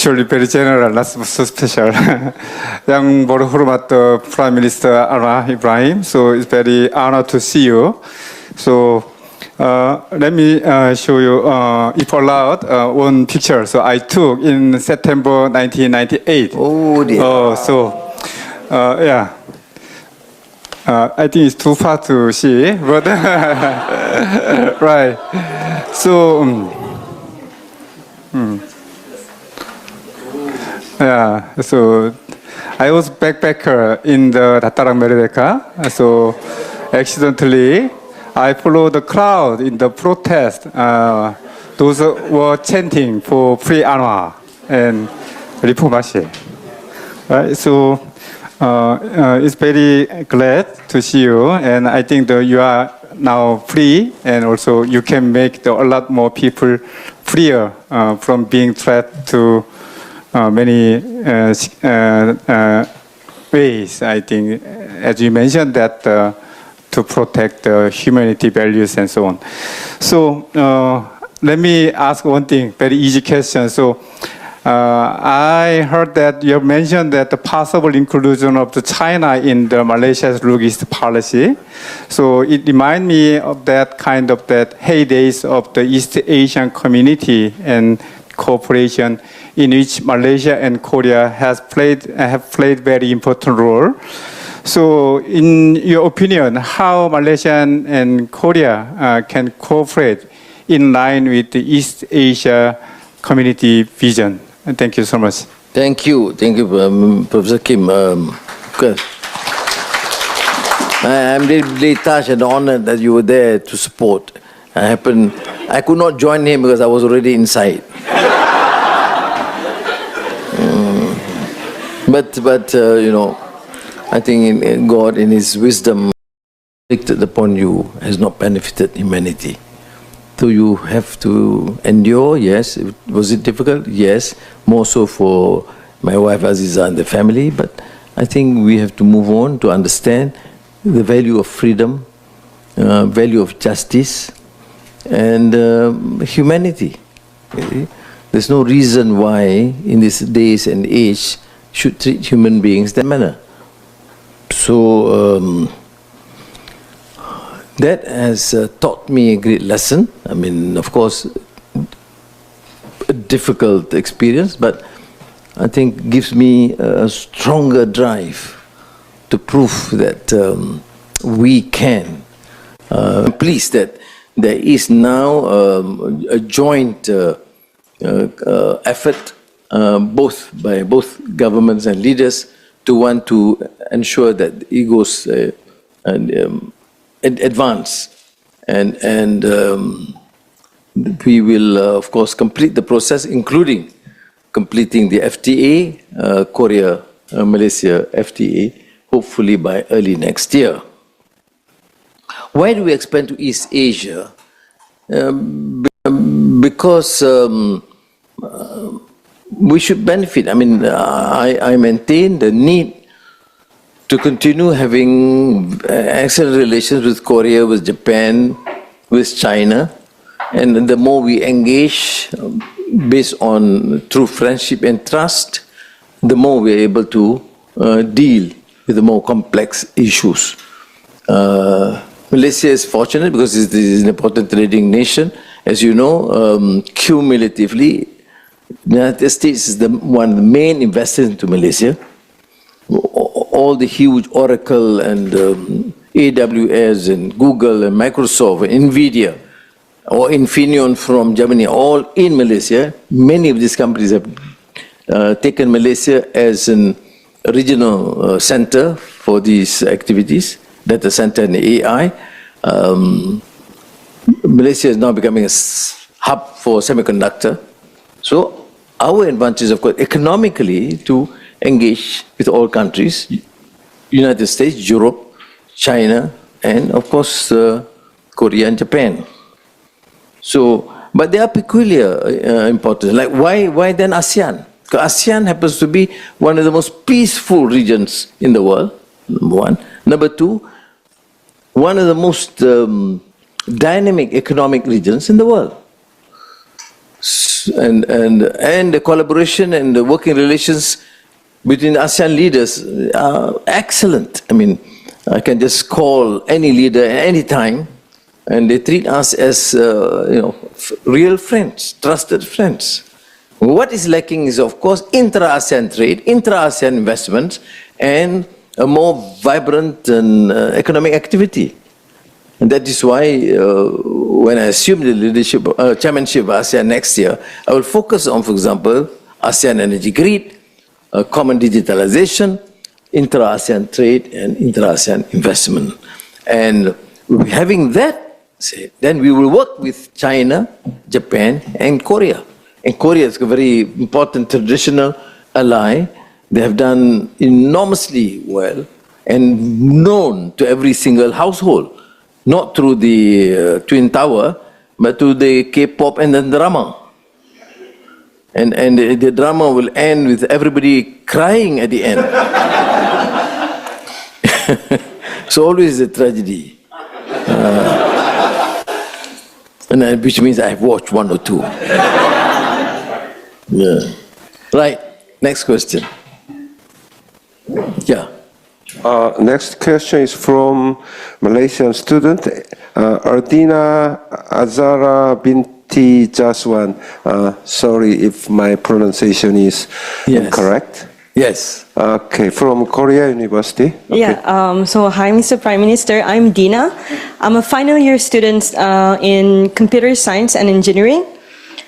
actually very general, not so special. Yang baru hormat Prime Minister Anwar Ibrahim, so it's very honor to see you. So let me show you, if allowed, one picture. So I took in September 1998. Oh dear. Yeah. I think it's too far to see, but right. So. Yeah, so I was backpacker in the Dataran America. So accidentally, I followed the crowd in the protest. Those were chanting for free Anwar and reformation. Right, so it's very glad to see you, and I think that you are now free, and also you can make a lot more people freer from being threat to many ways. I think, as you mentioned, that to protect the humanity values and so on. So let me ask one thing, very easy question. So I heard that you have mentioned that the possible inclusion of the China in the Malaysia's East policy. So it reminds me of that kind of that heydays of the East Asian community and cooperation in which Malaysia and Korea have played very important role. So in your opinion, how Malaysia and Korea can cooperate in line with the East Asia community vision? And thank you so much. Thank you, Professor Kim. Good. I'm really touched and honored that you were there to support. I could not join him because I was already inside. But you know, I think God in His wisdom inflicted upon you has not benefited humanity. So you have to endure, yes. Was it difficult? Yes. More so for my wife Aziza and the family, but I think we have to move on to understand the value of freedom, value of justice, and humanity. There's no reason why in these days and age should treat human beings that manner. So that has taught me a great lesson. I mean, of course, a difficult experience, but I think gives me a stronger drive to prove that we can. I'm pleased that there is now a joint effort by both governments and leaders to want to ensure that it goes advance, and we will of course complete the process, including completing the FTA, Korea-Malaysia FTA, hopefully by early next year. Why do we expand to East Asia? Because we should benefit. I mean, I maintain the need to continue having excellent relations with Korea, with Japan, with China, and the more we engage based on true friendship and trust, the more we are able to deal with the more complex issues. Malaysia is fortunate because it is an important trading nation. As you know, cumulatively, the United States is one of the main investors into Malaysia. All the huge Oracle and AWS and Google and Microsoft and NVIDIA or Infineon from Germany, all in Malaysia. Many of these companies have taken Malaysia as a regional center for these activities, data center and AI. Malaysia is now becoming a hub for semiconductor. So our advantage, of course, economically to engage with all countries, United States, Europe, China, and of course Korea and Japan. So, but they are peculiar importance. Like why then ASEAN? Because ASEAN happens to be one of the most peaceful regions in the world, number one. Number two, one of the most dynamic economic regions in the world. And the collaboration and the working relations between ASEAN leaders are excellent. I mean, I can just call any leader at any time, and they treat us as real friends, trusted friends. What is lacking is, of course, intra-ASEAN trade, intra-ASEAN investments, and a more vibrant and economic activity. And that is why when I assume the chairmanship of ASEAN next year, I will focus on, for example, ASEAN energy grid, common digitalization, intra-ASEAN trade, and intra-ASEAN investment. And having that, then we will work with China, Japan, and Korea. And Korea is a very important traditional ally. They have done enormously well and known to every single household, not through the Twin Tower, but through the K-pop and the drama. And the drama will end with everybody crying at the end. So always a tragedy. Which means I've watched one or two. Yeah. Right, next question. Yeah. Next question is from Malaysian student Ardina Azara binti Jaswan. Sorry if my pronunciation is incorrect. Yes. Okay, from Korea University. Okay. Yeah, so hi Mr. Prime Minister, I'm Dina. I'm a final year student in computer science and engineering.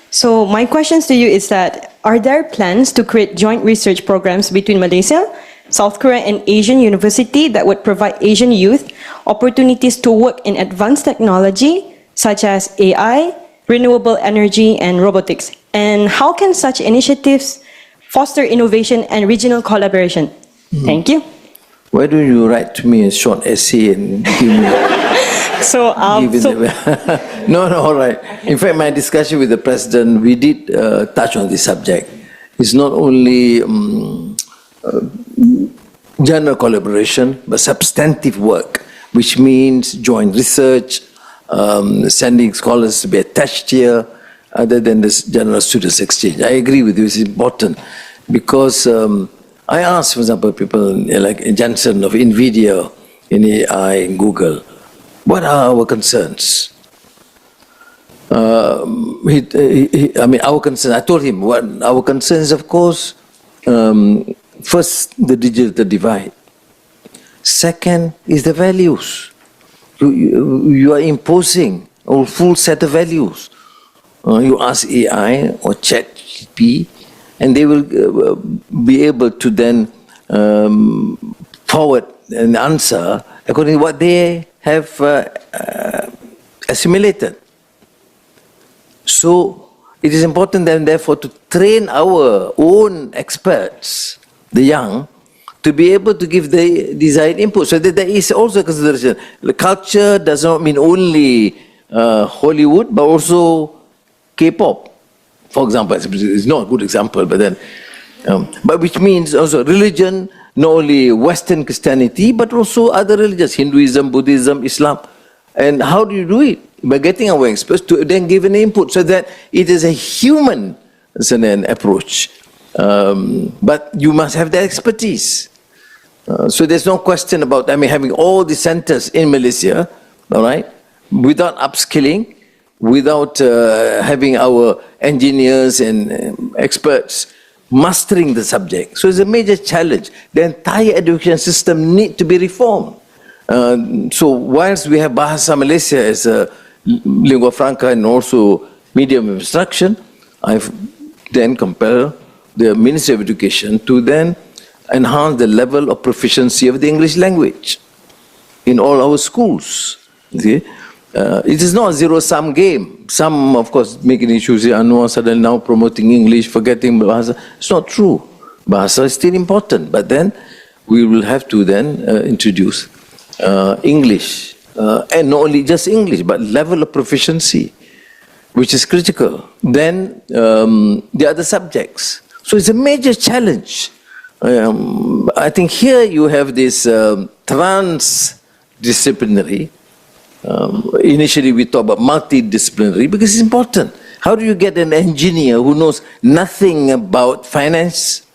So my questions to you is that, are there plans to create joint research programs between Malaysia, South Korea and Asian University that would provide Asian youth opportunities to work in advanced technology such as AI, renewable energy and robotics? And how can such initiatives foster innovation and regional collaboration? Thank you. Why don't you write to me a short essay and give me... No, all right. In fact, my discussion with the President, we did touch on this subject. It's not only general collaboration, but substantive work, which means joint research, sending scholars to be attached here, other than this general students exchange. I agree with you, it's important, because I asked, for example, people like Jensen of NVIDIA, in AI, in Google, what are our concerns? Our concerns, I told him, what our concerns, of course, first, the digital divide. Second is the values. You are imposing a full set of values. You ask AI or ChatGPT, and they will be able to then forward an answer according to what they have assimilated. So it is important then, therefore, to train our own experts, the young, to be able to give the desired input. So that there is also a consideration. The culture does not mean only Hollywood, but also K-pop, for example. It's not a good example, but then, but which means also religion, not only Western Christianity, but also other religions, Hinduism, Buddhism, Islam. And how do you do it? By getting our experts to then give an input, so that it is a human approach. But you must have the expertise. So there's no question about, having all the centers in Malaysia, all right, without upskilling, without having our engineers and experts mastering the subject. So it's a major challenge. The entire education system needs to be reformed. So whilst we have Bahasa Malaysia as a lingua franca and also medium of instruction, I've then compelled the Ministry of Education to then enhance the level of proficiency of the English language in all our schools. Okay? It is not a zero-sum game. Some, of course, making issues here, Anwar suddenly now promoting English, forgetting Bahasa. It's not true. Bahasa is still important, but then we will have to then introduce English, and not only just English, but level of proficiency, which is critical. Then the other subjects. So it's a major challenge. I think here you have this transdisciplinary. Initially we talk about multidisciplinary because it's important. How do you get an engineer who knows nothing about finance?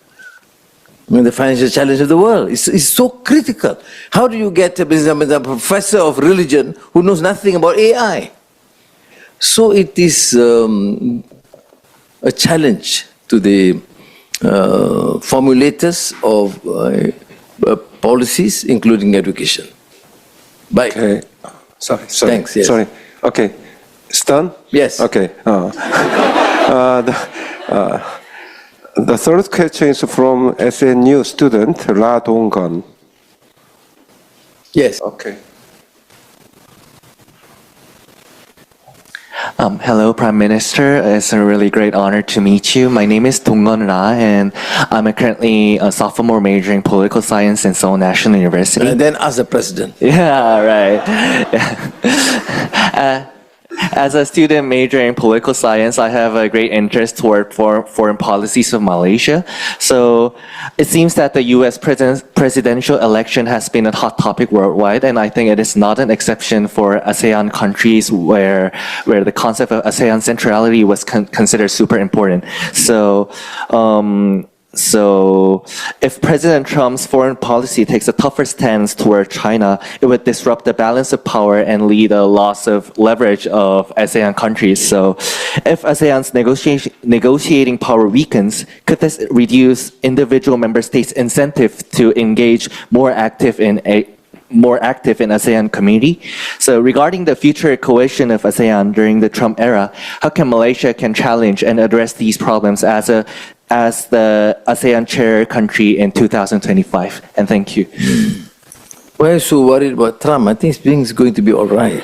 I mean, the financial challenge of the world is so critical. How do you get a professor of religion who knows nothing about AI? So it is a challenge to the formulators of policies, including education. Bye. Okay. Sorry. Thanks, yes. Sorry. Okay. It's done? Yes. Okay. The third question is from SNU student La Donggan. Yes. Okay. Hello, Prime Minister. It's a really great honor to meet you. My name is Donggan Ra, and I'm currently a sophomore majoring political science in Seoul National University. And then ask the president. Yeah, right. As a student majoring in political science, I have a great interest toward foreign policies of Malaysia. So it seems that the U.S. presidential election has been a hot topic worldwide, and I think it is not an exception for ASEAN countries where the concept of ASEAN centrality was considered super important. So if President Trump's foreign policy takes a tougher stance toward China, it would disrupt the balance of power and lead a loss of leverage of ASEAN countries. So if ASEAN's negotiating power weakens, could this reduce individual member states' incentive to engage more active in ASEAN community? So regarding the future coalition of ASEAN during the Trump era, how can Malaysia challenge and address these problems as the ASEAN chair country in 2025? And thank you. Why are you so worried about Trump? I think things going to be all right.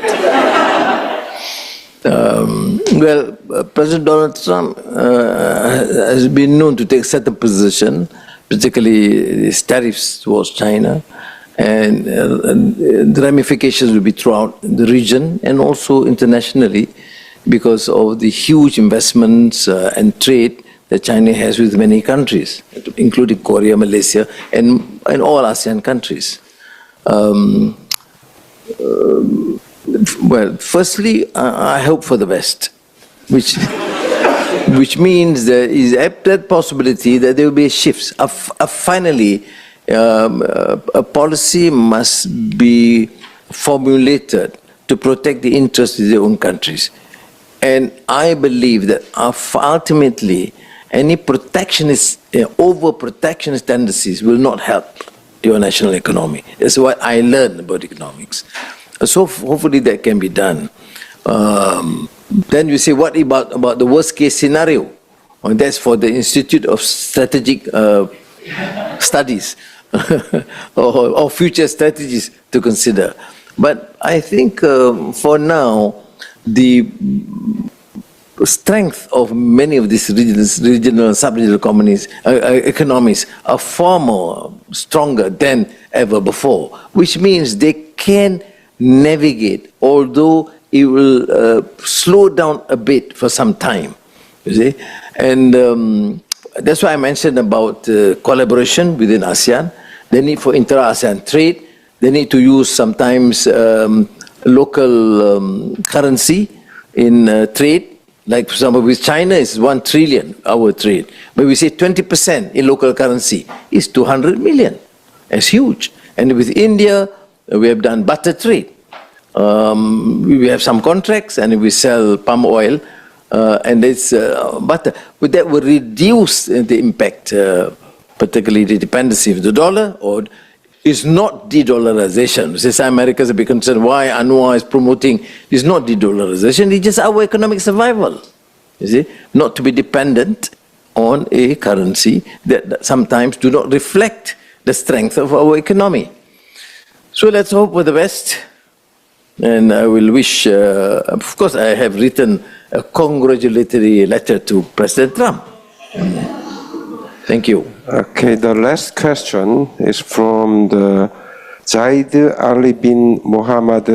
President Donald Trump has been known to take certain position, particularly his tariffs towards China, and the ramifications will be throughout the region and also internationally because of the huge investments and trade that China has with many countries, including Korea, Malaysia, and all ASEAN countries. Firstly, I hope for the best, which means there is that possibility that there will be a shift. Finally, a policy must be formulated to protect the interests of their own countries. And I believe that ultimately, any protectionist, over-protectionist tendencies will not help your national economy. That's what I learned about economics. So hopefully that can be done. Then you say, what about the worst-case scenario? Well, that's for the Institute of Strategic Studies or future strategies to consider. But I think for now, the strength of many of these regional, sub-regional economies are far more stronger than ever before, which means they can navigate, although it will slow down a bit for some time, you see. And that's why I mentioned about collaboration within ASEAN, the need for inter-ASEAN trade, the need to use sometimes local currency in trade. Like, for example, with China, it's 1 trillion, our trade. But we say 20% in local currency is 200 million. It's huge. And with India, we have done butter trade. We have some contracts, and we sell palm oil, and it's butter. But that will reduce the impact, particularly the dependency of the dollar, or is not de-dollarization. Since America is a big concern, why Anwar is promoting, it's not de-dollarization, it's just our economic survival, you see, not to be dependent on a currency that sometimes do not reflect the strength of our economy. So let's hope for the best, and I will wish, of course I have written a congratulatory letter to President Trump. Thank you. Okay, the last question is from the Zaid Ali bin Muhammad